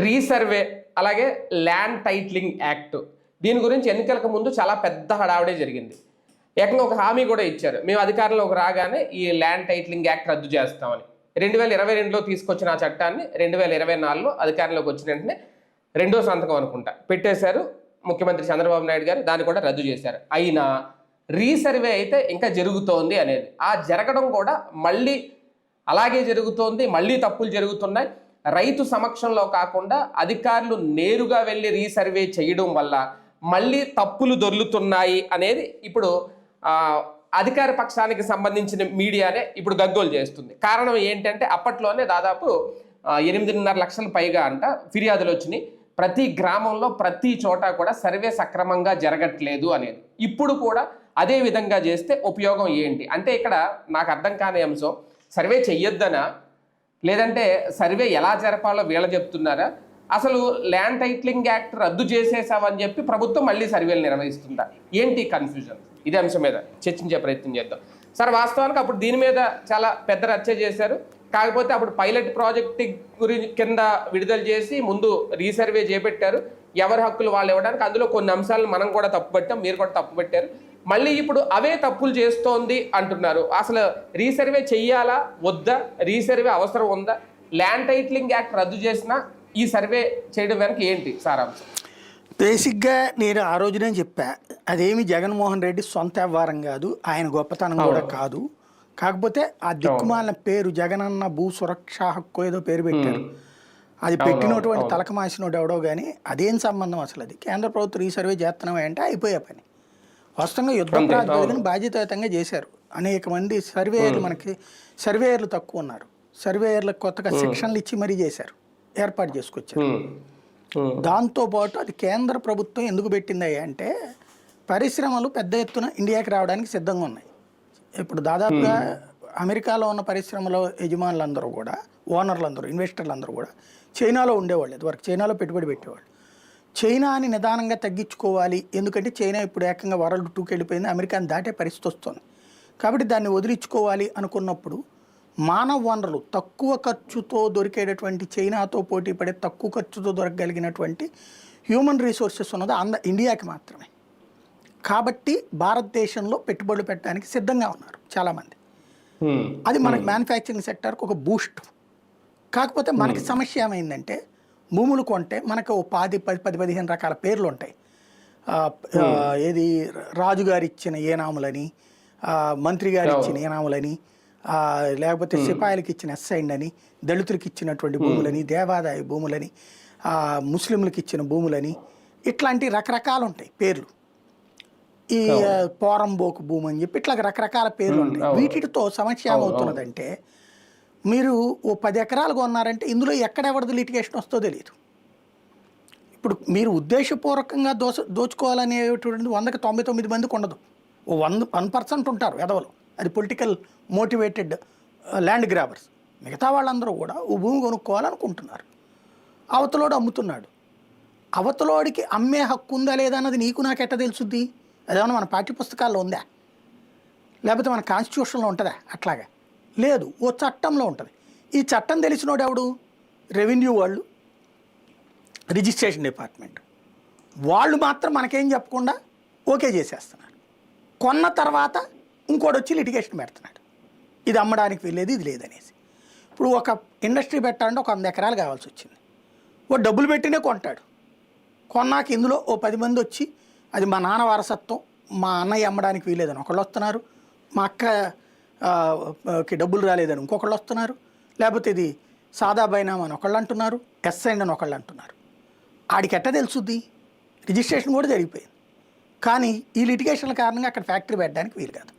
Resurvey అలాగే land titling act దీని గురించి ఎన్నికలకు ముందు చాలా పెద్ద హడావిడే జరిగింది. ఏకంగా ఒక హామీ కూడా ఇచ్చారు, మేము అధికారంలోకి రాగానే ఈ ల్యాండ్ టైటిలింగ్ యాక్ట్ రద్దు చేస్తామని. 2022లో తీసుకొచ్చిన ఆ చట్టాన్ని 2024లో అధికారంలోకి వచ్చిన వెంటనే రెండో సంతకం అనుకుంటా పెట్టేశారు ముఖ్యమంత్రి చంద్రబాబు నాయుడు గారు. దాన్ని కూడా రద్దు చేశారు. అయినా రీసర్వే అయితే ఇంకా జరుగుతోంది అనేది, ఆ జరగడం కూడా మళ్ళీ అలాగే జరుగుతోంది, మళ్ళీ తప్పులు జరుగుతున్నాయి. రైతు సమక్షంలో కాకుండా అధికారులు నేరుగా వెళ్ళి రీసర్వే చేయడం వల్ల మళ్ళీ తప్పులు దొర్లుతున్నాయి అనేది ఇప్పుడు అధికార పక్షానికి సంబంధించిన మీడియానే ఇప్పుడు గగ్గోలు చేస్తుంది. కారణం ఏంటంటే అప్పట్లోనే దాదాపు 8.5 లక్షల పైగా అంట ఫిర్యాదులు వచ్చినాయి. ప్రతి గ్రామంలో ప్రతి చోట కూడా సర్వే సక్రమంగా జరగట్లేదు అనేది. ఇప్పుడు కూడా అదే విధంగా చేస్తే ఉపయోగం ఏంటి అంటే, ఇక్కడ నాకు అర్థం కాని అంశం, సర్వే చెయ్యొద్దనా లేదంటే సర్వే ఎలా జరపాలో వీళ్ళ చెప్తున్నారా, అసలు ల్యాండ్ టైటిలింగ్ యాక్ట్ రద్దు చేసేసావని చెప్పి ప్రభుత్వం మళ్ళీ సర్వేలు నిర్వహిస్తుందా, ఏంటి కన్ఫ్యూజన్? ఇదే అంశం మీద చర్చించే ప్రయత్నం చేద్దాం. సార్, వాస్తవానికి అప్పుడు దీని మీద చాలా పెద్ద రచ్చ చేశారు. కాకపోతే అప్పుడు పైలట్ ప్రాజెక్ట్ గురించి కింద విడుదల చేసి ముందు రీసర్వే చేపట్టారు, ఎవరి హక్కులు వాళ్ళు ఇవ్వడానికి. అందులో కొన్ని అంశాలను మనం కూడా తప్పుపట్టాం, మీరు కూడా తప్పుపట్టారు. మళ్ళీ ఇప్పుడు అవే తప్పులు చేస్తోంది అంటున్నారు. అసలు రీసర్వే చెయ్యాలా వద్దా, రీసర్వే అవసరం ఉందా, ల్యాండ్ టైటిలింగ్ యాక్ట్ రద్దు చేసినా ఈ సర్వే చేయడం వెనక ఏంటి సారాంశం? బేసిక్గా నేను ఆ రోజునే చెప్పా, అదేమి జగన్మోహన్ రెడ్డి సొంత వ్యవహారం కాదు, ఆయన గొప్పతనం కూడా కాదు. కాకపోతే ఆ దిక్కుమాలిన పేరు జగనన్న భూ సురక్ష హక్కు ఏదో పేరు పెట్టారు. అది పెట్టినటువంటి తలకమాసినోడు ఎవడో కానీ అదేం సంబంధం అసలు? అది కేంద్ర ప్రభుత్వం రీసర్వే చేస్తున్నామే అంటే అయిపోయే పని. వాస్తవంగా యుద్ధ ప్రాతిపదికన బాధ్యతాయుతంగా చేశారు. అనేక మంది సర్వేయర్లు, మనకి సర్వేయర్లు తక్కువ ఉన్నారు. సర్వేయర్లకు కొత్తగా శిక్షణలు ఇచ్చి మరీ చేశారు, ఏర్పాటు చేసుకొచ్చారు. దాంతోపాటు అది కేంద్ర ప్రభుత్వం ఎందుకు పెట్టింది అంటే, పరిశ్రమలు పెద్ద ఎత్తున ఇండియాకి రావడానికి సిద్ధంగా ఉన్నాయి. ఇప్పుడు దాదాపుగా అమెరికాలో ఉన్న పరిశ్రమల యజమానులందరూ కూడా, ఓనర్లందరూ, ఇన్వెస్టర్లందరూ కూడా చైనాలో ఉండేవాళ్ళు. ఇదివరకు చైనాలో పెట్టుబడి పెట్టేవాళ్ళు. చైనాని నిదానంగా తగ్గించుకోవాలి, ఎందుకంటే చైనా ఇప్పుడు ఏకంగా వరల్డ్ 2కి వెళ్ళిపోయింది, అమెరికాని దాటే పరిస్థితి వస్తుంది. కాబట్టి దాన్ని వదిలించుకోవాలి అనుకున్నప్పుడు మానవ వనరులు తక్కువ ఖర్చుతో దొరికేటటువంటి, చైనాతో పోటీ పడే తక్కువ ఖర్చుతో దొరకగలిగినటువంటి హ్యూమన్ రిసోర్సెస్ ఉన్నది ఇండియాకి మాత్రమే. కాబట్టి భారతదేశంలో పెట్టుబడులు పెట్టడానికి సిద్ధంగా ఉన్నారు చాలామంది. అది మనకి మ్యానుఫ్యాక్చరింగ్ సెక్టర్కి ఒక బూస్ట్. కాకపోతే మనకి సమస్య ఏమైందంటే, భూములు కొంటే మనకు 10-15 రకాల పేర్లు ఉంటాయి. ఏది రాజుగారు ఇచ్చిన ఏనాములని, మంత్రి గారు ఇచ్చిన ఏనాములని, లేకపోతే సిపాయిలకి ఇచ్చిన ఎస్ఐండ్ అని, దళితులకి ఇచ్చినటువంటి భూములని, దేవాదాయ భూములని, ముస్లింలకు ఇచ్చిన భూములని, ఇట్లాంటి రకరకాలు ఉంటాయి పేర్లు. ఈ పోరంబోకు భూమి అని చెప్పి ఇట్లా రకరకాల పేర్లు ఉంటాయి. వీటితో సమస్య ఏమవుతున్నదంటే, మీరు 10 ఎకరాలు కొన్నారంటే ఇందులో ఎక్కడెవరిది లిటిగేషన్ వస్తుందో తెలియదు. ఇప్పుడు మీరు ఉద్దేశపూర్వకంగా దోచుకోవాలనేటువంటిది 100కి 99 మందికి ఉండదు. 1% ఉంటారు ఎదవలు, అది పొలిటికల్ మోటివేటెడ్ ల్యాండ్ గ్రాబర్స్. మిగతా వాళ్ళందరూ కూడా ఓ భూమి కొనుక్కోవాలనుకుంటున్నారు. అవతలోడు అమ్ముతున్నాడు. అవతలోడికి అమ్మే హక్కు ఉందా లేదా అన్నది నీకు నాకెట్ట తెలుసుద్ది? అదేమన్నా మన పాఠ్యపుస్తకాల్లో ఉందా, లేకపోతే మన కాన్స్టిట్యూషన్లో ఉంటుందా? అట్లాగా లేదు, ఓ చట్టంలో ఉంటుంది. ఈ చట్టం తెలిసినోడు ఎవడు? రెవెన్యూ వాళ్ళు, రిజిస్ట్రేషన్ డిపార్ట్మెంట్ వాళ్ళు మాత్రం మనకేం చెప్పకుండా ఓకే చేసేస్తున్నారు. కొన్న తర్వాత ఇంకోటి వచ్చి లిటిగేషన్ పెడుతున్నాడు, ఇది అమ్మడానికి వీల్లేదు, ఇది లేదనేసి. ఇప్పుడు ఒక ఇండస్ట్రీ పెట్టాలంటే ఒక 100 ఎకరాలు కావాల్సి వచ్చింది. ఓ డబ్బులు పెట్టినే కొంటాడు. కొన్నాక ఇందులో ఓ 10 మంది వచ్చి, అది మా నాన్న వారసత్వం, మా అన్నయ్య అమ్మడానికి వీలేదని ఒకళ్ళు వస్తున్నారు, మా అక్కకి డబ్బులు రాలేదని ఇంకొకళ్ళు వస్తున్నారు, లేకపోతే ఇది సాదా బైనామా అని ఒకళ్ళు అంటున్నారు, ఎస్ఐండ్ అని ఒకళ్ళు అంటున్నారు. ఆడికి ఎట్ట తెలుసుద్ది? రిజిస్ట్రేషన్ కూడా జరిగిపోయింది. కానీ ఈ లిటిగేషన్ల కారణంగా అక్కడ ఫ్యాక్టరీ పెట్టడానికి వీలు కాదు.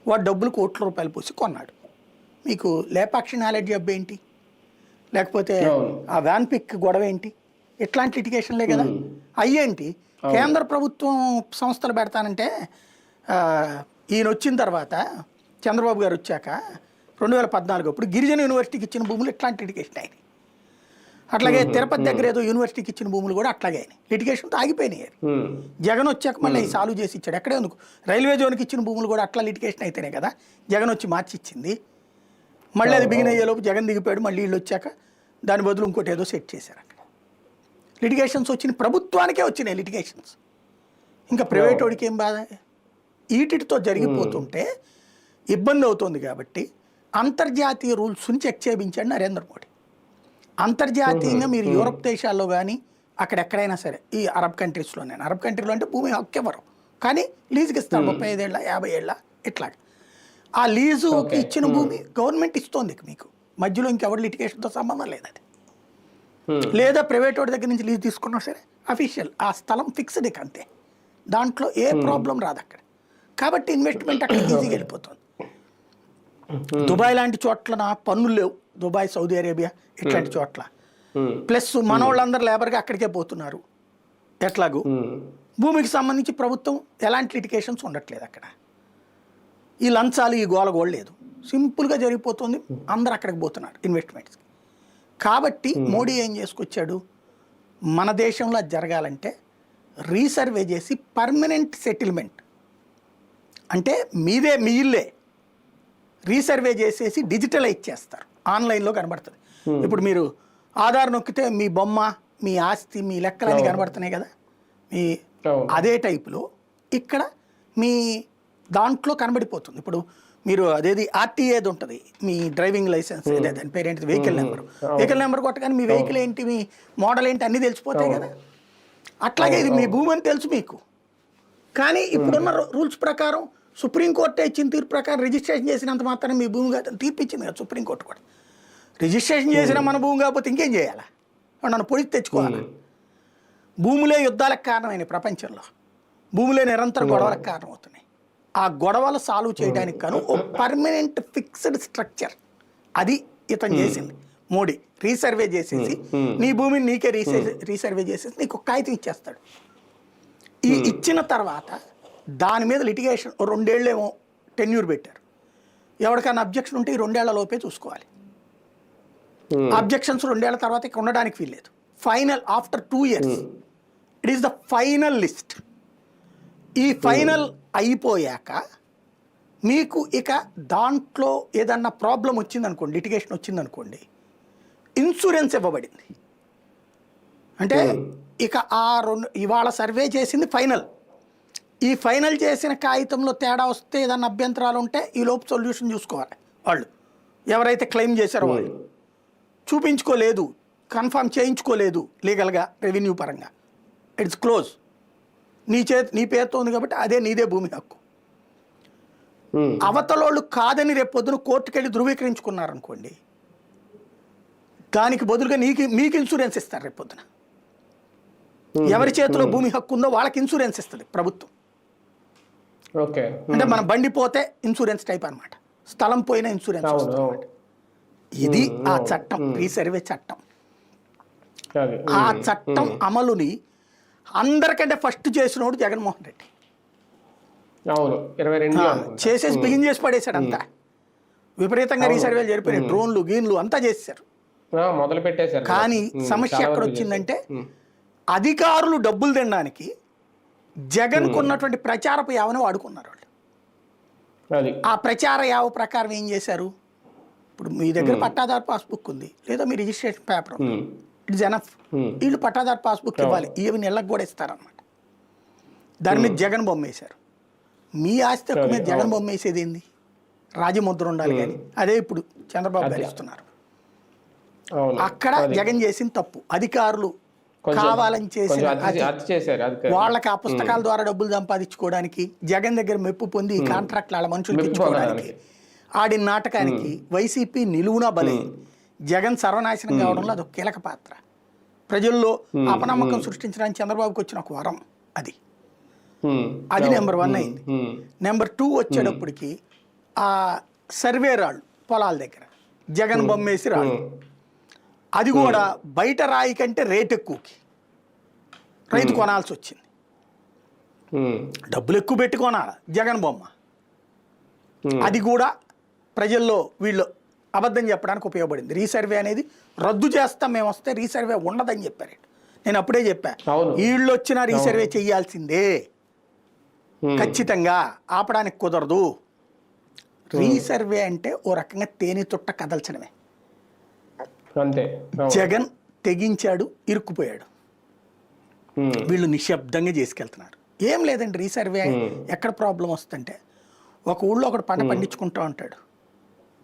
వాడు డబ్బులు కోట్ల రూపాయలు పోసి కొన్నాడు. మీకు లేపాక్షి నాలెడ్జ్ జబ్బు ఏంటి, లేకపోతే ఆ వ్యాన్ పిక్ గొడవ ఏంటి? ఇట్లాంటి లిటిగేషన్లే కదా. అయ్యేంటి, కేంద్ర ప్రభుత్వం సంస్థలు పెడతానంటే, ఈయన వచ్చిన తర్వాత చంద్రబాబు గారు వచ్చాక 2014 అప్పుడు గిరిజన యూనివర్సిటీకి ఇచ్చిన భూములు ఇట్లాంటి లిటిగేషన్ అయినాయి. అట్లాగే తిరుపతి దగ్గర ఏదో యూనివర్సిటీకి ఇచ్చిన భూములు కూడా అట్లాగే అయినాయి, లిటిగేషన్తో ఆగిపోయినాయి. జగన్ వచ్చాక మళ్ళీ సాల్వ్ చేసి ఇచ్చాడు. ఎక్కడే ఎందుకు రైల్వే జోన్కి ఇచ్చిన భూములు కూడా అట్లా లిటిగేషన్ అయితేనే కదా జగన్ వచ్చి మార్చి ఇచ్చింది. మళ్ళీ అది బిగిన్ అయ్యేలోపు జగన్ దిగిపోయాడు, మళ్ళీ వీళ్ళు వచ్చాక దాని బదులు ఇంకోటి ఏదో సెట్ చేశారు అక్కడ. లిటిగేషన్స్ వచ్చినాయి, ప్రభుత్వానికే వచ్చినాయి లిటిగేషన్స్. ఇంకా ప్రైవేట్ వాడికి ఏం బాధ? వీటితో జరిగిపోతుంటే ఇబ్బంది అవుతుంది. కాబట్టి అంతర్జాతీయ రూల్స్ని చెక్ చేయించాడు నరేంద్ర మోడీ. అంతర్జాతీయంగా మీరు యూరప్ దేశాల్లో కానీ అక్కడెక్కడైనా సరే, ఈ అరబ్ కంట్రీస్లోనే, అరబ్ కంట్రీలో అంటే భూమి హక్కు ఎవరు కానీ లీజుకి ఇస్తారు 35 ఏళ్ళ 50 ఏళ్ళ ఇట్లాగా. ఆ లీజుకి ఇచ్చిన భూమి గవర్నమెంట్ ఇస్తోంది మీకు, మధ్యలో ఇంకెవరి లిటిగేషన్తో సంబంధం లేదు అది. లేదా ప్రైవేట్ వాడి దగ్గర నుంచి లీజ్ తీసుకున్నా సరే అఫీషియల్ ఆ స్థలం ఫిక్స్డ్ ఇక అంతే, దాంట్లో ఏ ప్రాబ్లం రాదు అక్కడ. కాబట్టి ఇన్వెస్ట్మెంట్ అక్కడ ఈజీగా వెళ్ళిపోతుంది. దుబాయ్ లాంటి చోట్ల పన్నులు లేవు, దుబాయ్, సౌదీ అరేబియా ఇట్లాంటి చోట్ల. ప్లస్ మన వాళ్ళందరూ లేబర్గా అక్కడికే పోతున్నారు. ఎట్లాగూ భూమికి సంబంధించి ప్రభుత్వం ఎలాంటి లిటికేషన్స్ ఉండట్లేదు అక్కడ. ఈ లంచాలు ఈ గోల లేదు, సింపుల్గా జరిగిపోతుంది. అందరు అక్కడికి పోతున్నారు ఇన్వెస్ట్మెంట్స్కి. కాబట్టి మోడీ ఏం చేసుకొచ్చాడు, మన దేశంలో అది జరగాలంటే రీసర్వే చేసి పర్మనెంట్ సెటిల్మెంట్ అంటే మీదే మీ ఇల్లే రీసర్వే చేసేసి డిజిటలైజ్ చేస్తారు, ఆన్లైన్లో కనబడుతుంది. ఇప్పుడు మీరు ఆధార్ నొక్కితే మీ బొమ్మ, మీ ఆస్తి, మీ లెక్కలన్నీ కనబడుతున్నాయి కదా, మీ అదే టైపులో ఇక్కడ మీ దాంట్లో కనబడిపోతుంది. ఇప్పుడు మీరు అదేది ఆర్టీఏది ఉంటుంది, మీ డ్రైవింగ్ లైసెన్స్ ఏదే దాని పేరేంటి, వెహికల్ నెంబర్ కొట్టగానే మీ వెహికల్ ఏంటి, మీ మోడల్ ఏంటి అన్నీ తెలిసిపోతాయి కదా. అట్లాగే ఇది మీ భూమి అని తెలుసు మీకు. కానీ ఇప్పుడున్న రూల్స్ ప్రకారం సుప్రీంకోర్టు ఇచ్చిన తీర్పు ప్రకారం రిజిస్ట్రేషన్ చేసినంత మాత్రం మీ భూమి కాదు తీర్పు ఇచ్చింది కదా సుప్రీంకోర్టు కూడా. రిజిస్ట్రేషన్ చేసిన మన భూమి కాకపోతే ఇంకేం చేయాలా, నన్ను పొడిచి తెచ్చుకోవాలి. భూములే యుద్ధాలకు కారణమైన ప్రపంచంలో, భూములే నిరంతర గొడవలకు కారణమవుతున్నాయి. ఆ గొడవలు సాల్వ్ చేయడానికి కాను ఓ పర్మనెంట్ ఫిక్స్డ్ స్ట్రక్చర్ అది ఇతను చేసింది మోడీ. రీసర్వే చేసేసి నీ భూమిని నీకే రీసర్వే చేసేసి నీకు ఒక కాగితం ఇచ్చేస్తాడు. ఈ ఇచ్చిన తర్వాత దాని మీద లిటిగేషన్ 2 ఏళ్ళేమో టెన్యూర్ పెట్టారు. ఎవరికైనా అబ్జెక్షన్ ఉంటే ఈ 2 ఏళ్ల లోపే చూసుకోవాలి. అబ్జెక్షన్స్ 2 ఏళ్ల తర్వాత ఇక్కడ ఉండడానికి వీల్లేదు. Final after 2 years it is the final list. ఈ ఫైనల్ అయిపోయాక మీకు ఇక దాంట్లో ఏదన్నా ప్రాబ్లం వచ్చిందనుకోండి, లిటిగేషన్ వచ్చిందనుకోండి, ఇన్సూరెన్స్ ఇవ్వబడింది. అంటే ఇక ఆ 2 ఇవాళ సర్వే చేసింది ఫైనల్. ఈ ఫైనల్ చేసిన కాగితంలో తేడా వస్తే ఏదన్నా అభ్యంతరాలు ఉంటే ఈ లోపు సొల్యూషన్ చూసుకోవాలి. వాళ్ళు ఎవరైతే క్లెయిమ్ చేశారో వాళ్ళు చూపించుకోలేదు, కన్ఫర్మ్ చేయించుకోలేదు లీగల్గా, రెవెన్యూ పరంగా, ఇట్స్ క్లోజ్. నీ పేరుతో ఉంది కాబట్టి అదే నీదే భూమి హక్కు. అవతలోళ్ళు కాదని రేపు పొద్దున కోర్టుకు వెళ్ళి ధృవీకరించుకున్నారనుకోండి, దానికి బదులుగా మీకు ఇన్సూరెన్స్ ఇస్తారు రేపు పొద్దున. ఎవరి చేతిలో భూమి హక్కు ఉందో వాళ్ళకి ఇన్సూరెన్స్ ఇస్తుంది ప్రభుత్వం. అంటే మన బండి పోతే ఇన్సూరెన్స్ టైప్ అనమాట, స్థలం పోయిన ఇన్సూరెన్స్ వస్తుంది అనమాట. ఇది ఆ చట్టం, రీసర్వే చట్టం. ఆ చట్టం అమలుని అందరికంటే ఫస్ట్ చేసినోడు జగన్మోహన్ రెడ్డి. చేసేసి బిగిన్ చేసి పడేశాడు అంతా. విపరీతంగా రీసర్వేలు జరిపోయినాయి, డ్రోన్లు గీన్లు అంతా చేశారు, మొదలు పెట్టేశారు. కానీ సమస్య ఎక్కడ వచ్చిందంటే అధికారులు డబ్బులు తినడానికి జగన్కు ఉన్నటువంటి ప్రచారపు యావని వాడుకున్నారు వాళ్ళు. ఆ ప్రచార యావ ప్రకారం ఏం చేశారు, ఇప్పుడు మీ దగ్గర పట్టాదారు పాస్బుక్ ఉంది లేదా మీ రిజిస్ట్రేషన్ పేపర్ ఉంది, ఇట్స్ ఎనఫ్. వీళ్ళు పట్టాదారు పాస్బుక్ ఇవ్వాలి, ఇవి నెలకు కూడా ఇస్తారనమాట. దాని మీద జగన్ బొమ్మ వేశారు. మీ ఆస్తి హక్కు మీద జగన్ బొమ్మ వేసేది ఏంది, రాజముద్ర ఉండాలి. కానీ అదే ఇప్పుడు చంద్రబాబు గారు ఇస్తున్నారు. అక్కడ జగన్ చేసిన తప్పు. అధికారులు కావాలని చేసిన వాళ్ళకి ఆ పుస్తకాల ద్వారా డబ్బులు సంపాదించుకోవడానికి, జగన్ దగ్గర మెప్పు పొంది కాంట్రాక్ట్లు వాళ్ళ మనుషులు ఇచ్చుకోవడానికి ఆడిన నాటకానికి వైసీపీ నిలువునా బలే. జగన్ సర్వనాశనం కావడంలో అదొక కీలక పాత్ర. ప్రజల్లో అపనమ్మకం సృష్టించడానికి చంద్రబాబుకి వచ్చిన ఒక వరం అది నెంబర్ 1 అయింది. నెంబర్ 2 వచ్చేటప్పటికి ఆ సర్వే రాళ్ళు పొలాల దగ్గర జగన్ బొమ్మేసి రాళ్ళు, అది కూడా బయట రాయి కంటే రేట్ ఎక్కువకి రైతు కొనాల్సి వచ్చింది. డబ్బులు ఎక్కువ పెట్టి కొనాలి జగన్ బొమ్మ. అది కూడా ప్రజల్లో వీళ్ళు అబద్ధం చెప్పడానికి ఉపయోగపడింది. రీసర్వే అనేది రద్దు చేస్తాం మేము వస్తే రీసర్వే ఉండదని చెప్పారు. నేను అప్పుడే చెప్పా, వీళ్ళు వచ్చినా రీసర్వే చేయాల్సిందే, ఖచ్చితంగా ఆపడానికి కుదరదు. రీసర్వే అంటే ఓ రకంగా తేనె తుట్ట కదల్చడమే. జగన్ తెగించాడు, ఇరుక్కుపోయాడు. వీళ్ళు నిశ్శబ్దంగా చేసుకెళ్తున్నారు. ఏం లేదండి రీసర్వే ఎక్కడ ప్రాబ్లం వస్తుందంటే, ఒక ఊళ్ళో ఒకడు పంట పండించుకుంటూ ఉంటాడు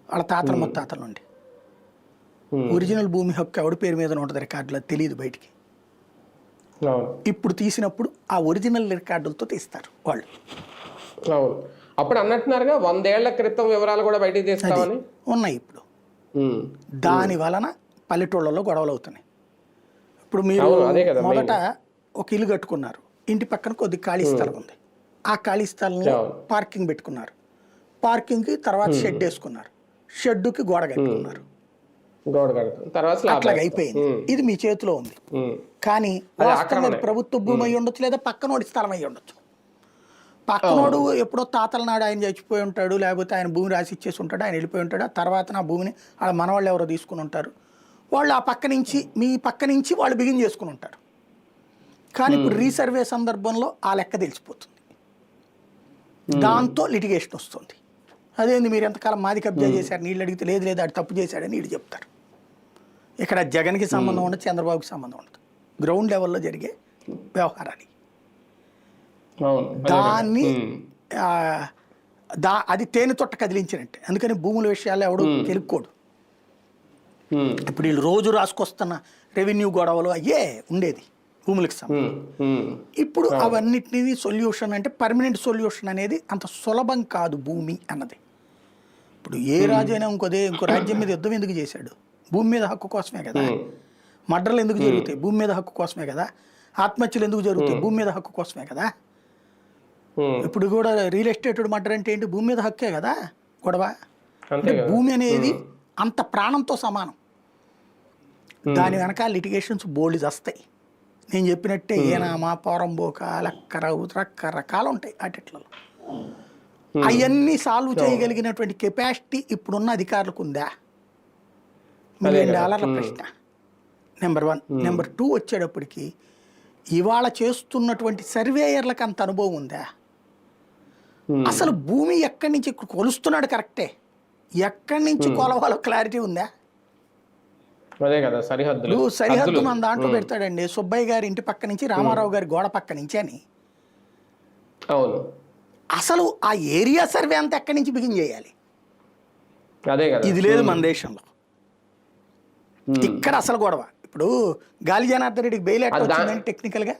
వాళ్ళ తాతల ముత్తాతల నుండి. ఒరిజినల్ భూమి హక్కు ఎవడి పేరు మీద ఉంటుంది రికార్డులో తెలియదు బయటికి. ఇప్పుడు తీసినప్పుడు ఆ ఒరిజినల్ రికార్డులతో తీస్తారు వాళ్ళు. అవును, అప్పుడు అన్నట్టున్నారుగా 100 ఏళ్ల క్రితం వివరాలు కూడా బయటికి తీస్తామని. ఉన్నాయి ఇప్పుడు. దాని వలన పల్లెటూళ్ళలో గొడవలు అవుతున్నాయి. ఇప్పుడు మీరు మొదట ఒక ఇల్లు కట్టుకున్నారు, ఇంటి పక్కన కొద్ది ఖాళీ స్థలం ఉంది, ఆ ఖాళీ స్థలంలో పార్కింగ్ పెట్టుకున్నారు, పార్కింగ్కి తర్వాత షెడ్ వేసుకున్నారు, షెడ్డుకి గోడ కట్టుకున్నారు, అట్లాగే అయిపోయింది. ఇది మీ చేతిలో ఉంది. కానీ వాస్తవంగా ప్రభుత్వ భూమి అయి ఉండొచ్చు, లేదా పక్కనోడి స్థలం అయి ఉండొచ్చు. పక్కనోడు ఎప్పుడో తాతల నాడు ఆయన చచ్చిపోయి ఉంటాడు, లేకపోతే ఆయన భూమి రాసి ఇచ్చేసి ఉంటాడు, ఆయన వెళ్ళిపోయి ఉంటాడు. ఆ తర్వాత నా భూమిని వాళ్ళ మనవాళ్ళు ఎవరో తీసుకుని ఉంటారు. వాళ్ళు ఆ పక్క నుంచి మీ పక్క నుంచి వాళ్ళు బిగిన్ చేసుకుని ఉంటారు. కానీ ఇప్పుడు రీసర్వే సందర్భంలో ఆ లెక్క తెలిసిపోతుంది, దాంతో లిటిగేషన్ వస్తుంది. అదేంది మీరు ఎంతకాలం మాది కబ్జా చేశారు, నీళ్ళు అడిగితే లేదు లేదు ఆడు తప్పు చేశాడని వీళ్ళు చెప్తారు. ఇక్కడ జగన్కి సంబంధం ఉండదు, చంద్రబాబుకి సంబంధం ఉండదు, గ్రౌండ్ లెవెల్లో జరిగే వ్యవహారాలు. దాన్ని అది తేనె తొట్ట కదిలించినట్టే. అందుకని భూముల విషయాల్లో ఎవడు తెలుక్కోడు. ఇప్పుడు వీళ్ళు రోజు రాసుకొస్తున్న రెవెన్యూ గొడవలు అయ్యే ఉండేది భూములకు సంబంధించి. ఇప్పుడు అవన్నిటినీ సొల్యూషన్ అంటే పర్మనెంట్ సొల్యూషన్ అనేది అంత సులభం కాదు భూమి అన్నది. ఇప్పుడు ఏ రాజు అయినా ఇంకో రాజ్యం మీద యుద్ధం ఎందుకు చేశాడు? భూమి మీద హక్కు కోసమే కదా. మర్డర్లు ఎందుకు జరుగుతాయి? భూమి మీద హక్కు కోసమే కదా. ఆత్మహత్యలు ఎందుకు జరుగుతాయి? భూమి మీద హక్కు కోసమే కదా. ఇప్పుడు కూడా రియల్ ఎస్టేట్ మర్డర్ అంటే ఏంటి? భూమి మీద హక్కే కదా గొడవ. అంటే భూమి అనేది అంత ప్రాణంతో సమానం. దాని వెనకాల లిటిగేషన్స్ బోల్డ్ వస్తాయి. నేను చెప్పినట్టే ఏనామా పోరంబోక రకరకాలు ఉంటాయి వాటిట్లలో. అవన్నీ సాల్వ్ చేయగలిగినటువంటి కెపాసిటీ ఇప్పుడున్న అధికారులకు ఉందా? $1 మిలియన్ ప్రశ్న నెంబర్ 1. నెంబర్ 2 వచ్చేటప్పటికి ఇవాళ చేస్తున్నటువంటి సర్వేయర్లకు అంత అనుభవం ఉందా? అసలు భూమి ఎక్కడి నుంచి కొలుస్తున్నాడు కరెక్టే, ఎక్కడి నుంచి కొలవాలో క్లారిటీ ఉందా? సరిహద్దు మన దాంట్లో పెడతాడండి, సుబ్బయ్య గారి ఇంటి పక్క నుంచి రామారావు గారి గోడ పక్క నుంచి అని. అసలు ఆ ఏరియా సర్వే అంతా ఎక్కడి నుంచి బిగిన్ చేయాలి? ఇది లేదు మన దేశంలో. ఇక్కడ అసలు గొడవ. ఇప్పుడు గాలి జనార్దన్ రెడ్డికి బెయిల్ ఎట్లా వచ్చిందండి? టెక్నికల్గా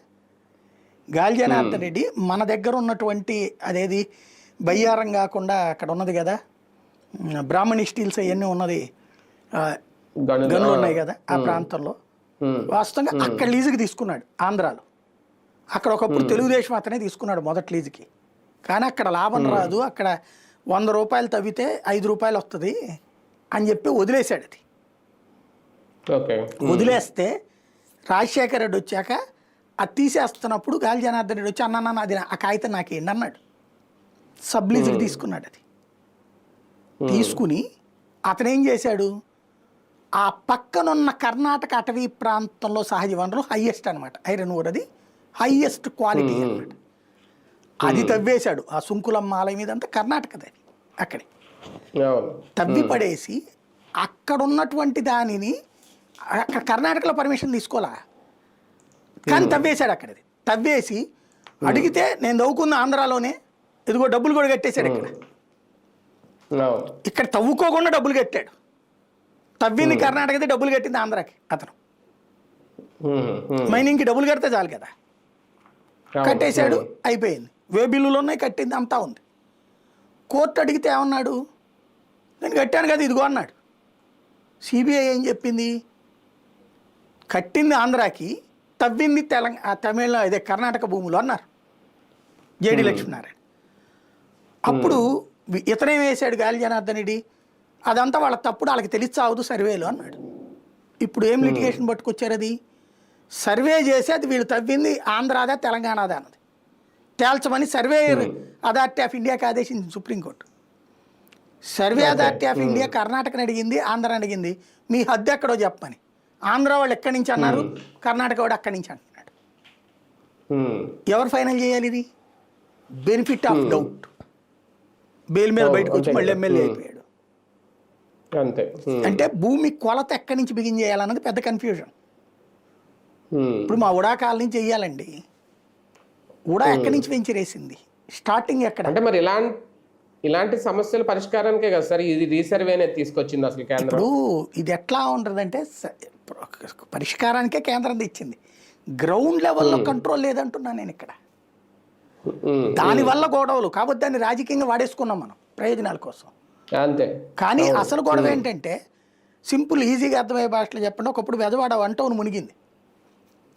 గాలి జనార్దన్ రెడ్డి మన దగ్గర ఉన్నటువంటి అదేది బయ్యారం కాకుండా అక్కడ ఉన్నది కదా బ్రాహ్మణి స్టీల్స్ అవన్నీ ఉన్నది, గనులు ఉన్నాయి కదా ఆ ప్రాంతంలో. వాస్తవంగా అక్కడ లీజుకి తీసుకున్నాడు ఆంధ్రాలో. అక్కడ ఒకప్పుడు తెలుగుదేశం అతనే తీసుకున్నాడు మొదటి లీజుకి. కానీ అక్కడ లాభం రాదు, అక్కడ ₹100 తవ్వితే ₹5 వస్తుంది అని చెప్పి వదిలేశాడు. అది వదిలేస్తే రాజశేఖర రెడ్డి వచ్చాక అది తీసేస్తున్నప్పుడు గాలి జనార్దన్ రెడ్డి వచ్చి అన్న అది ఆ కాగితం నాకేంటి అన్నాడు. సబ్ లీజుకి తీసుకున్నాడు. అది తీసుకుని అతను ఏం చేశాడు, ఆ పక్కనున్న కర్ణాటక అటవీ ప్రాంతంలో సహజ వనరులు హైయెస్ట్ అనమాట, ఐరన్ ఓర్ అది హైయెస్ట్ క్వాలిటీ అనమాట. అది తవ్వేశాడు. ఆ సుంకులమ్మ ఆలయం మీద అంతా కర్ణాటకది. అది అక్కడే తవ్వి పడేసి అక్కడ ఉన్నటువంటి దానిని అక్కడ కర్ణాటకలో పర్మిషన్ తీసుకోవాలా, కానీ తవ్వేశాడు. అక్కడది తవ్వేసి అడిగితే నేను తవ్వుకున్న ఆంధ్రాలోనే, ఇదిగో డబ్బులు కూడా కట్టేశాడు. ఇక్కడ తవ్వుకోకుండా డబ్బులు కట్టాడు. తవ్వింది కర్ణాటకది, డబ్బులు కట్టింది ఆంధ్రాకి. అతను మైనింగ్కి డబ్బులు కడితే చాలు కదా, కట్టేశాడు, అయిపోయింది. వే బిల్లులు ఉన్నాయి, కట్టింది, అంతా ఉంది. కోర్టు అడిగితే ఏమన్నాడు, నేను కట్టాను కదా ఇదిగో అన్నాడు. సిబిఐ ఏం చెప్పింది, కట్టింది ఆంధ్రాకి, తవ్వింది తమిళ కర్ణాటక భూములు అన్నారు జేడి లక్ష్మీనారాయణ. అప్పుడు ఇతనేం వేశాడు గాలి జనార్దన్ రెడ్డి, అదంతా వాళ్ళ తప్పుడు, వాళ్ళకి తెలిసి చావదు సర్వేలు అన్నాడు. ఇప్పుడు ఏం లిటిగేషన్ పట్టుకొచ్చారు, అది సర్వే చేసి అది వీళ్ళు తవ్వింది ఆంధ్రాదా తెలంగాణదా అన్నది తేల్చమని సర్వేయర్ అథారిటీ ఆఫ్ ఇండియాకి ఆదేశించింది supreme court. Survey authority of India కర్ణాటకని అడిగింది, ఆంధ్రాని అడిగింది, మీ హద్దు ఎక్కడో చెప్పమని. ఆంధ్ర వాళ్ళు ఎక్కడి నుంచి అన్నారు, కర్ణాటక వాడు అక్కడి నుంచి అంటున్నాడు. ఎవరు ఫైనల్ చేయాలి ఇది? Benefit of doubt. బెయిల్ మీద బయటకు వచ్చి మళ్ళీ ఎమ్మెల్యే అయిపోయాడు. అంటే భూమి కొలత ఎక్కడి నుంచి బిగిన్ చేయాలన్నది పెద్ద కన్ఫ్యూజన్. ఇప్పుడు మా ఉడా కాలనీ చెయ్యాలండి, ఉడా ఎక్కడి నుంచి వెంచరేసింది, స్టార్టింగ్ ఎక్కడ? అంటే మరి ఇలాంటి సమస్యల పరిష్కారానికే కదా సార్ ఇది రీసర్వే అనేది తీసుకొచ్చింది అసలు కేంద్రం. ఇప్పుడు ఇది ఎట్లా ఉంటుందంటే పరిష్కారానికే కేంద్రం తెచ్చింది, గ్రౌండ్ లెవెల్లో కంట్రోల్ లేదంటున్నా నేను ఇక్కడ. దానివల్ల గొడవలు కాబట్టి దాన్ని రాజకీయంగా వాడేసుకున్నాం మనం ప్రయోజనాల కోసం అంతే. కానీ అసలు గొడవ ఏంటంటే సింపుల్ ఈజీగా అర్థమయ్యే భాషలో చెప్పండి. ఒకప్పుడు బెజవాడ 1 టౌన్ మునిగింది.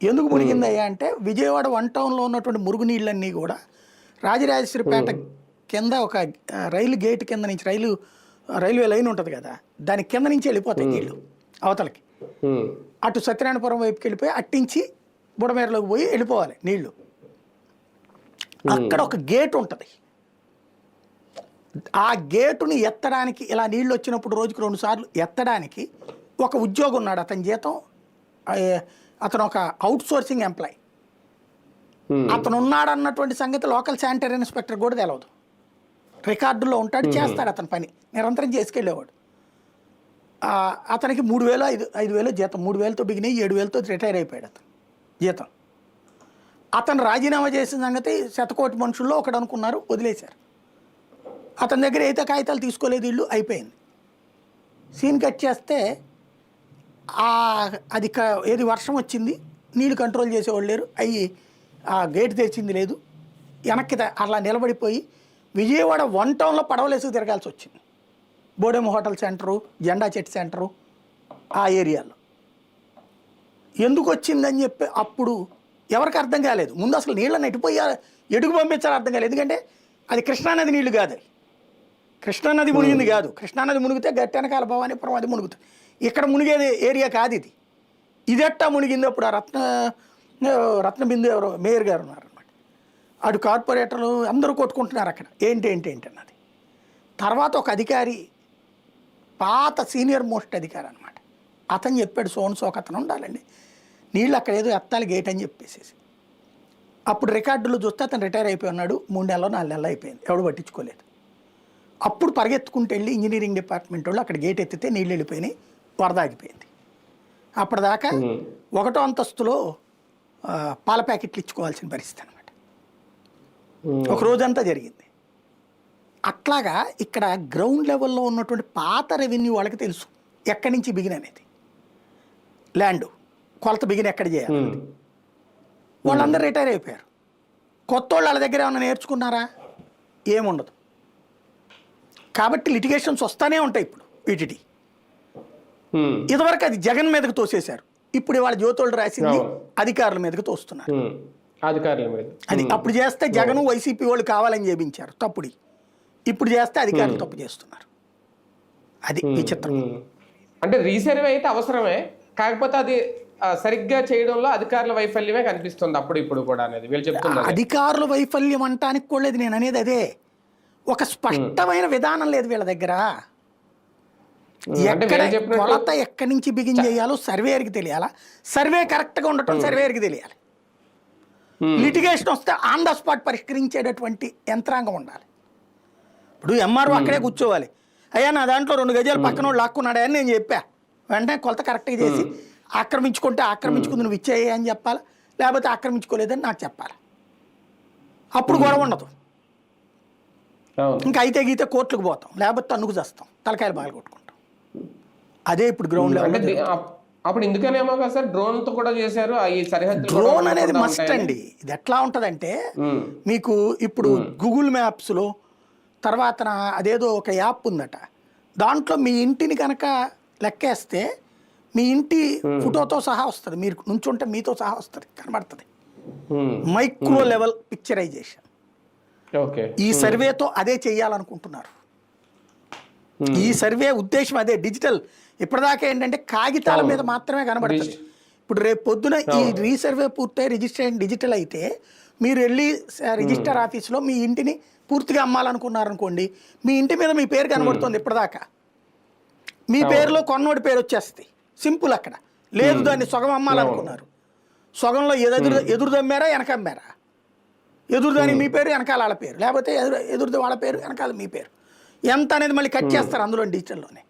ఎందుకు మునిగింది అయ్యా అంటే విజయవాడ 1 టౌన్లో ఉన్నటువంటి మురుగునీళ్ళన్నీ కూడా రాజరాజేశ్వరిపేట కింద ఒక రైలు గేట్ కింద నుంచి రైల్వే లైన్ ఉంటుంది కదా, దాని కింద నుంచి వెళ్ళిపోతాయి నీళ్ళు అవతలకి. అటు సత్యనారాయణపురం వైపుకి వెళ్ళిపోయి అట్టించి బుడమేరలోకి పోయి వెళ్ళిపోవాలి నీళ్లు. అక్కడ ఒక గేట్ ఉంటుంది, ఆ గేటుని ఎత్తడానికి ఇలా నీళ్ళు వచ్చినప్పుడు రోజుకి 2 సార్లు ఎత్తడానికి ఒక ఉద్యోగం ఉన్నాడు, అతని జీతం, అతను ఒక అవుట్ సోర్సింగ్ ఎంప్లాయ్. అతను ఉన్నాడన్నటువంటి సంగతి లోకల్ శానిటరీ ఇన్స్పెక్టర్ కూడా తెలియదు. రికార్డుల్లో ఉంటాడు, చేస్తాడు అతని పని, నిరంతరం చేసుకెళ్ళేవాడు. అతనికి 3,000 5,000 జీతం, 3,000తో బిగినాయి, 7,000తో రిటైర్ అయిపోయాడు అతను జీతం. అతను రాజీనామా చేసిన సంగతి శతకోటి మనుషుల్లో ఒకడు అనుకున్నారు, వదిలేశారు. అతని దగ్గర అయితే కాగితాలు తీసుకోలేదు వీళ్ళు, అయిపోయింది. సీన్ కట్ చేస్తే అది ఏది వర్షం వచ్చింది, నీళ్ళు కంట్రోల్ చేసేవాళ్ళు లేరు, ఆ గేట్ తెరిచింది లేదు, వెనక్కి అలా నిలబడిపోయి విజయవాడ 1 టౌన్లో పడవలేసుకు తిరగాల్సి వచ్చింది. బోడెం హోటల్ సెంటరు, జెండా చెట్టు సెంటరు, ఆ ఏరియాలో ఎందుకు వచ్చిందని చెప్పి అప్పుడు ఎవరికి అర్థం కాలేదు. ముందు అసలు నీళ్ళని ఎటుకు పంపించాలో అర్థం కాలేదు. ఎందుకంటే అది కృష్ణానది నీళ్లు కాదు, అది కృష్ణానది మునిగింది కాదు. కృష్ణానది మునిగితే గట్టి వెనకాల భవానీపురం అది మునుగుతుంది, ఇక్కడ మునిగేది ఏరియా కాదు ఇది. ఇదెట్టా మునిగింది? అప్పుడు ఆ రత్నబిందు ఎవరో మేయర్ గారు ఉన్నారనమాట, అటు కార్పొరేటర్లు అందరూ కొట్టుకుంటున్నారు అక్కడ ఏంటి అన్నది. తర్వాత ఒక అధికారి, పాత సీనియర్ మోస్ట్ అధికారి అనమాట, అతను చెప్పాడు సోన్సోక్ అతను ఉండాలండి, నీళ్ళు అక్కడ ఏదో ఎత్తాలి గేట్ అని చెప్పేసి. అప్పుడు రికార్డులు చూస్తే అతను రిటైర్ అయిపోయి ఉన్నాడు, 3 నెలలు 4 నెలలు అయిపోయింది, ఎవడు పట్టించుకోలేదు. అప్పుడు పరిగెత్తుకుంటూ వెళ్ళి ఇంజనీరింగ్ డిపార్ట్మెంట్ వాళ్ళు అక్కడ గేట్ ఎత్తితే నీళ్ళు వెళ్ళిపోయినాయి, వరద ఆగిపోయింది. అప్పటిదాకా 1వ అంతస్తులో పాల ప్యాకెట్లు ఇచ్చుకోవాల్సిన పరిస్థితి అనమాట. ఒక రోజంతా జరిగింది. అట్లాగా ఇక్కడ గ్రౌండ్ లెవెల్లో ఉన్నటువంటి పాత రెవెన్యూ వాళ్ళకి తెలుసు ఎక్కడి నుంచి బిగిన్ అనేది, ల్యాండ్ కొలత బిగిన్ ఎక్కడ చేయాలి. వాళ్ళందరూ రిటైర్ అయిపోయారు. కొత్త వాళ్ళు వాళ్ళ దగ్గర ఏమన్నా నేర్చుకున్నారా? ఏముండదు. కాబట్టి లిటిగేషన్స్ వస్తానే ఉంటాయి. ఇప్పుడు వీటికి ఇదివరకు అది జగన్ మీదకి తోసేశారు, ఇప్పుడు ఇవాళ జ్యోతులు రాసింది అధికారుల మీదకి తోస్తున్నారు. అది అప్పుడు చేస్తే జగన్ వైసీపీ వాళ్ళు కావాలని చేయించారు తప్పుడి, ఇప్పుడు చేస్తే అధికారులు తప్పు చేస్తున్నారు. అది విచిత్రం. అంటే రీసర్వే అయితే అవసరమే, కాకపోతే అది సరిగ్గా చేయడంలో అధికారుల వైఫల్యమే కనిపిస్తుంది అప్పుడు ఇప్పుడు కూడా అనేది వీళ్ళు చెప్తున్నారు. అధికారుల వైఫల్యం అంటానికి కూడా లేదు నేను అనేది, అదే ఒక స్పష్టమైన విధానం లేదు వీళ్ళ దగ్గర. కొలత ఎక్కడి నుంచి బిగిన్ చేయాలో సర్వేయర్కి తెలియాలా, సర్వే కరెక్ట్గా ఉండటం సర్వేయర్కి తెలియాలి. లిటిగేషన్ వస్తే ఆన్ ద స్పాట్ పరిష్కరించేటటువంటి యంత్రాంగం ఉండాలి. ఇప్పుడు ఎంఆర్ఓ అక్కడే కూర్చోవాలి, అయ్యా నా దాంట్లో 2 గజాలు పక్కన వాళ్ళు లాక్కున్నాడా అని నేను చెప్పా, వెంటనే కొలత కరెక్ట్గా చేసి ఆక్రమించుకుంటే ఆక్రమించుకుంది నువ్వు ఇచ్చేయి అని చెప్పాలి, లేకపోతే ఆక్రమించుకోలేదని నాకు చెప్పాలి. అప్పుడు గొడవ ఉండదు. ఇంకా అయితే గీతే కోర్టులకు పోతాం, లేకపోతే తన్నుకు చేస్తాం, తలకాయలు బాగా కొట్టుకుంటాం. అదే ఇప్పుడు గ్రౌండ్ లెవెల్. అప్పుడు ఎందుకనేమో కదా సార్ డ్రోన్ తో కూడా చేశారు ఈ సరిహద్దు. డ్రోన్ అనేది మస్ట్ అండి. ఇది ఎట్లా ఉంటుందంటే మీకు ఇప్పుడు గూగుల్ మ్యాప్స్లో తర్వాత అదేదో ఒక యాప్ ఉందట, దాంట్లో మీ ఇంటిని కనుక లెక్కేస్తే మీ ఇంటి ఫోటోతో సహా వస్తుంది, మీరు నుంచుంటే మీతో సహా వస్తుంది, కనబడుతుంది. Micro level picturization. ఈ సర్వేతో అదే చేయాలనుకుంటున్నారు. ఈ సర్వే ఉద్దేశం అదే, డిజిటల్. ఇప్పటిదాకా ఏంటంటే కాగితాల మీద మాత్రమే కనబడుతుంది. ఇప్పుడు రేపు పొద్దున ఈ రీసర్వే పూర్తయి రిజిస్ట్రేషన్ డిజిటల్ అయితే మీరు వెళ్ళి రిజిస్టర్ ఆఫీస్లో మీ ఇంటిని పూర్తిగా అమ్మాలనుకున్నారనుకోండి, మీ ఇంటి మీద మీ పేరు కనబడుతుంది. ఇప్పటిదాకా మీ పేరులో కొన్నోడి పేరు వచ్చేస్తుంది, సింపుల్. అక్కడ లేదు, దాన్ని సగం అమ్మాలనుకున్నారు, సగంలో ఎదురు దమ్మారా వెనక అమ్మారా, ఎదురుదానికి మీ పేరు వెనకాల వాళ్ళ పేరు, లేకపోతే ఎదురుది వాళ్ళ పేరు వెనకాల మీ పేరు, ఎంత అనేది మళ్ళీ కట్ చేస్తారు అందులో డిజిటల్లోనే.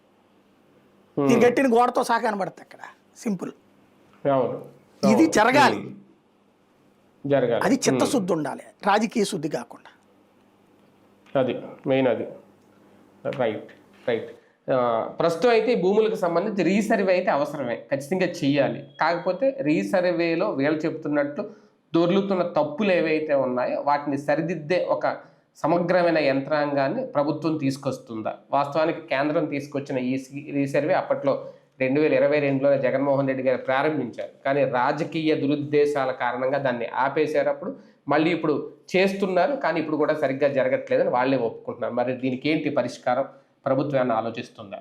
మీరు గట్టిన గోడతో సహా కనబడుతుంది అక్కడ, సింపుల్. ఇది జరగాలి, జరగాలి. అది చిత్తశుద్ధి ఉండాలి, రాజకీయ శుద్ధి కాకుండా. అది మెయిన్, అది రైట్ రైట్. ప్రస్తుతం అయితే ఈ భూములకు సంబంధించి రీసర్వే అయితే అవసరమే, ఖచ్చితంగా చెయ్యాలి. కాకపోతే రీసర్వేలో వీళ్ళు చెప్తున్నట్టు దొర్లుతున్న తప్పులు ఏవైతే ఉన్నాయో వాటిని సరిదిద్దే ఒక సమగ్రమైన యంత్రాంగాన్ని ప్రభుత్వం తీసుకొస్తుందా? వాస్తవానికి కేంద్రం తీసుకొచ్చిన ఈ రీసర్వే అప్పట్లో 2022లోనే జగన్మోహన్ రెడ్డి గారు ప్రారంభించారు. కానీ రాజకీయ దురుద్దేశాల కారణంగా దాన్ని ఆపేశారు. అప్పుడు మళ్ళీ ఇప్పుడు చేస్తున్నారు, కానీ ఇప్పుడు కూడా సరిగ్గా జరగట్లేదని వాళ్ళే ఒప్పుకుంటున్నారు. మరి దీనికి ఏంటి పరిష్కారం? ప్రభుత్వం ఏమైనా ఆలోచిస్తుందా?